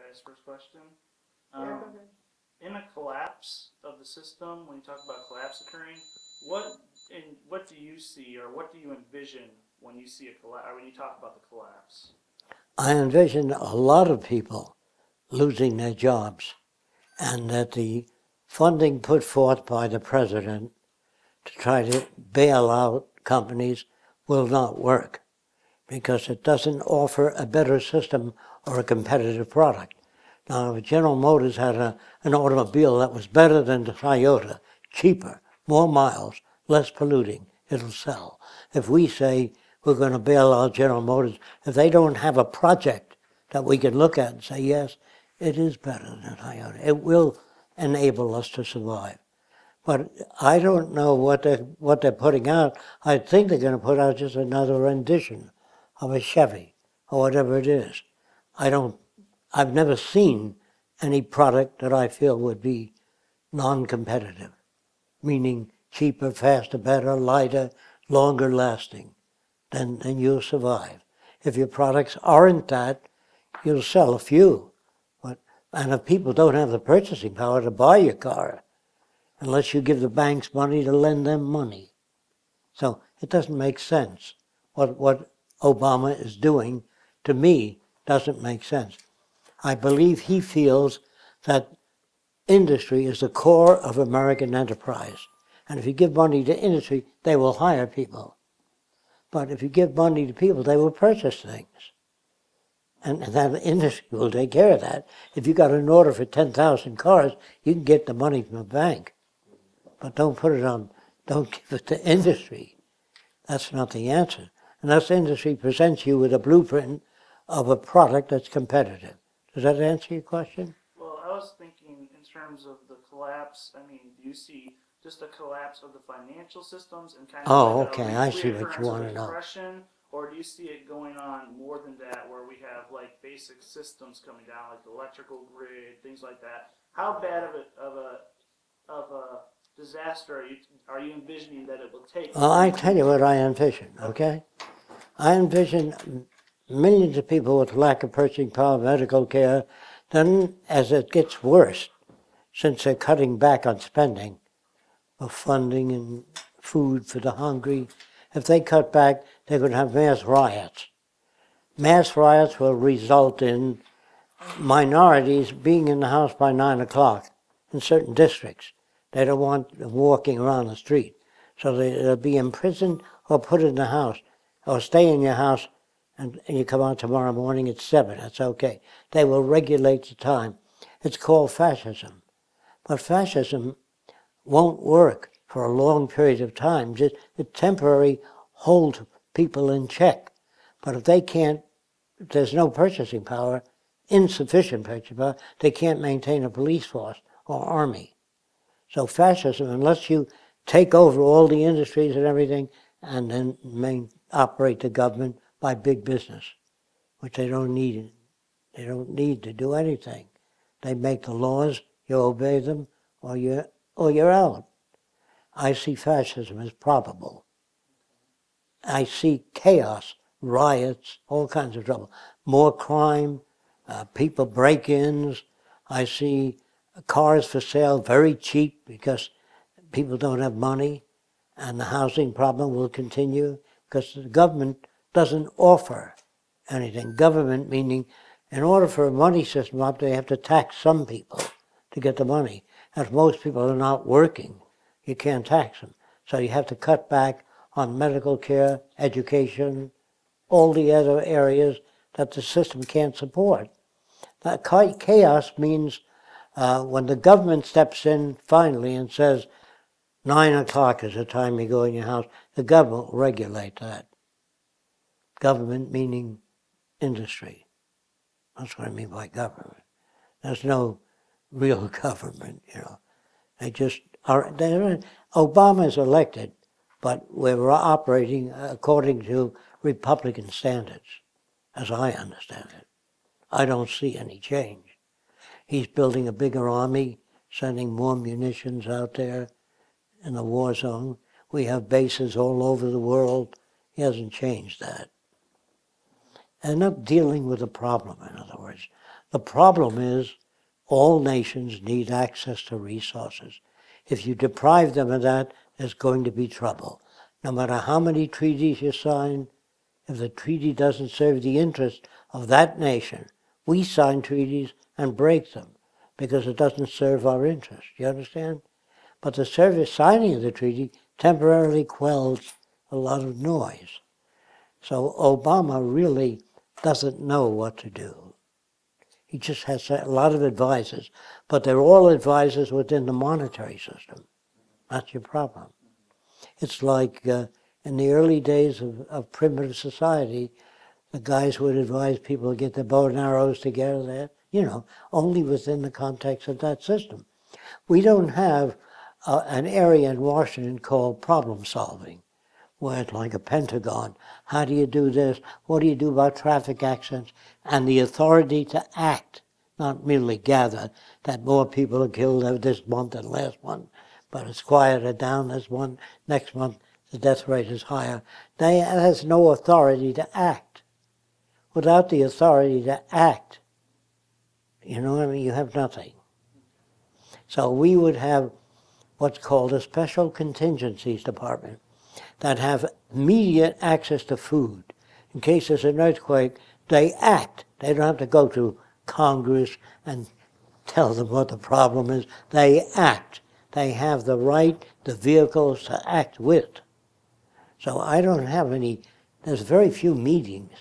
ask first question? Yeah, go ahead. In a collapse of the system, when you talk about collapse occurring, what do you see or what do you envision when you see a collapse, or when you talk about the collapse? I envision a lot of people losing their jobs, and that the funding put forth by the president to try to bail out companies will not work, because it doesn't offer a better system or a competitive product. Now, if General Motors had an automobile that was better than the Toyota, cheaper, more miles, less polluting, it'll sell. If we say we're going to bail out General Motors, if they don't have a project that we can look at and say, yes, it is better than Toyota, it will enable us to survive. But I don't know what they're putting out. I think they're going to put out just another rendition of a Chevy or whatever it is. I've never seen any product that I feel would be non-competitive, meaning cheaper, faster, better, lighter, longer lasting, then you'll survive. If your products aren't that, you'll sell a few. And if people don't have the purchasing power to buy your car, unless you give the banks money to lend them money. So it doesn't make sense. What Obama is doing, to me, doesn't make sense. I believe he feels that industry is the core of American enterprise. And if you give money to industry, they will hire people. But if you give money to people, they will purchase things. And that industry will take care of that. If you got an order for 10,000 cars, you can get the money from the bank. But don't give it to industry. That's not the answer. Unless industry presents you with a blueprint of a product that's competitive. Does that answer your question? Well, I was thinking in terms of the collapse. I mean, do you see just a collapse of the financial systems and kind of like okay, I see what you want to know. Depression, or do you see it going on more than that, where we have like basic systems coming down, like the electrical grid, things like that? How bad of a disaster are you envisioning that it will take? Well, I tell you what I envision, okay? I envision millions of people with lack of purchasing power, medical care. Then, as it gets worse, since they're cutting back on spending of funding and food for the hungry, if they cut back, they're going to have mass riots. Mass riots will result in minorities being in the house by 9 o'clock in certain districts. They don't want them walking around the street. So they'll be imprisoned or put in the house, or stay in your house, and you come out tomorrow morning at 7. That's okay. They will regulate the time. It's called fascism. But fascism won't work for a long period of time. Just a temporary hold people in check. But if they can't, if there's no purchasing power, insufficient purchasing power, they can't maintain a police force or army. So fascism, unless you take over all the industries and everything, and then operate the government by big business, which they don't need. They don't need to do anything. They make the laws, you obey them, or you're out. I see fascism as probable. I see chaos, riots, all kinds of trouble. More crime, people break-ins. I see cars for sale very cheap because people don't have money, and the housing problem will continue because the government doesn't offer anything. Government meaning, in order for a money system up, they have to tax some people to get the money. If most people are not working, you can't tax them. So you have to cut back on medical care, education, all the other areas that the system can't support. That chaos means when the government steps in finally and says, 9 o'clock is the time you go in your house, the government will regulate that. Government meaning industry. That's what I mean by government. There's no real government, you know. They just are. Obama is elected, but we're operating according to Republican standards, as I understand it. I don't see any change. He's building a bigger army, sending more munitions out there in the war zone. We have bases all over the world. He hasn't changed that. They're not dealing with the problem, in other words. The problem is all nations need access to resources. If you deprive them of that, there's going to be trouble. No matter how many treaties you sign, if the treaty doesn't serve the interest of that nation, we sign treaties and break them because it doesn't serve our interest. You understand? But the signing of the treaty temporarily quells a lot of noise. So Obama really doesn't know what to do. He just has a lot of advisors, but they're all advisors within the monetary system. That's your problem. It's like in the early days of primitive society, the guys would advise people to get their bow and arrows together there, you know, only within the context of that system. We don't have an area in Washington called problem solving, where it's like a Pentagon. How do you do this? What do you do about traffic accidents? And the authority to act, not merely gather that more people are killed this month than last month, but it's quieter down this month. Next month, the death rate is higher. They has no authority to act. Without the authority to act, you know what I mean? You have nothing. So we would have what's called a special contingencies department that have immediate access to food. In case there's an earthquake, they act. They don't have to go to Congress and tell them what the problem is. They act. They have the right, the vehicles to act with. So I don't have any, there's very few meetings.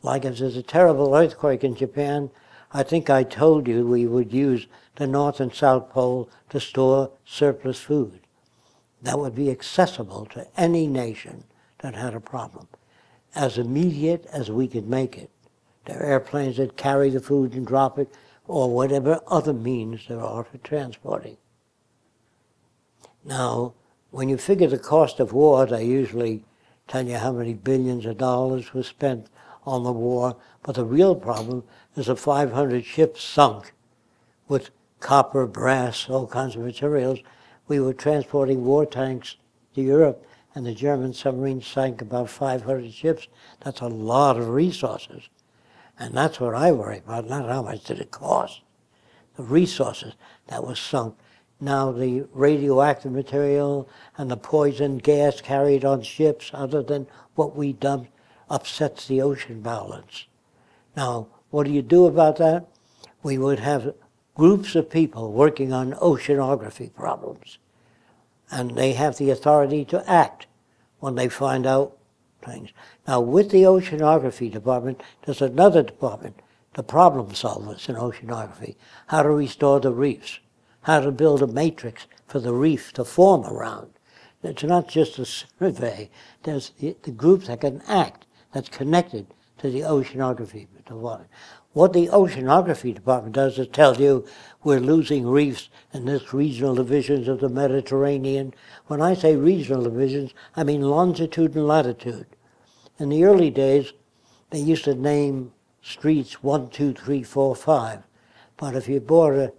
Like if there's a terrible earthquake in Japan, I think I told you we would use the North and South Pole to store surplus food. That would be accessible to any nation that had a problem, as immediate as we could make it. There are airplanes that carry the food and drop it, or whatever other means there are for transporting. Now, when you figure the cost of war, they usually tell you how many billions of dollars was spent on the war, but the real problem is the 500 ships sunk with copper, brass, all kinds of materials. We were transporting war tanks to Europe, and the German submarines sank about 500 ships. That's a lot of resources. And that's what I worry about, not how much did it cost. The resources that was sunk. Now the radioactive material and the poison gas carried on ships, other than what we dumped, upsets the ocean balance. Now, what do you do about that? We would have groups of people working on oceanography problems, and they have the authority to act when they find out things. Now, with the oceanography department, there's another department, the problem solvers in oceanography, how to restore the reefs, how to build a matrix for the reef to form around. It's not just a survey, there's the group that can act, that's connected to the oceanography department. What the oceanography department does is tell you we're losing reefs in this regional divisions of the Mediterranean. When I say regional divisions, I mean longitude and latitude. In the early days, they used to name streets 1, 2, 3, 4, 5. But if you bought a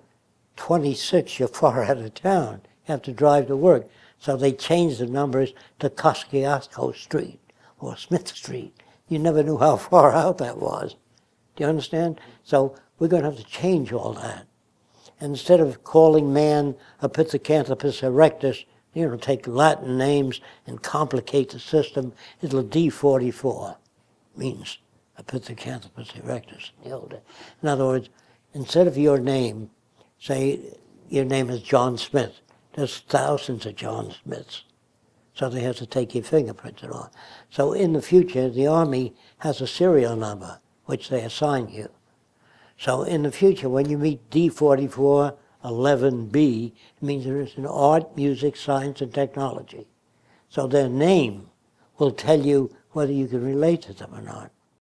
26, you're far out of town. You have to drive to work. So they changed the numbers to Kosciuszko Street or Smith Street. You never knew how far out that was. Do you understand? So we're going to have to change all that. And instead of calling man a Pithecanthropus erectus, you know, take Latin names and complicate the system, it'll D44, means a Pithecanthropus erectus. In other words, instead of your name, say your name is John Smith. There's thousands of John Smiths. So they have to take your fingerprints and all. So in the future, the Army has a serial number, which they assign you. So in the future, when you meet D44 11B, it means there is an art, music, science, and technology. So their name will tell you whether you can relate to them or not.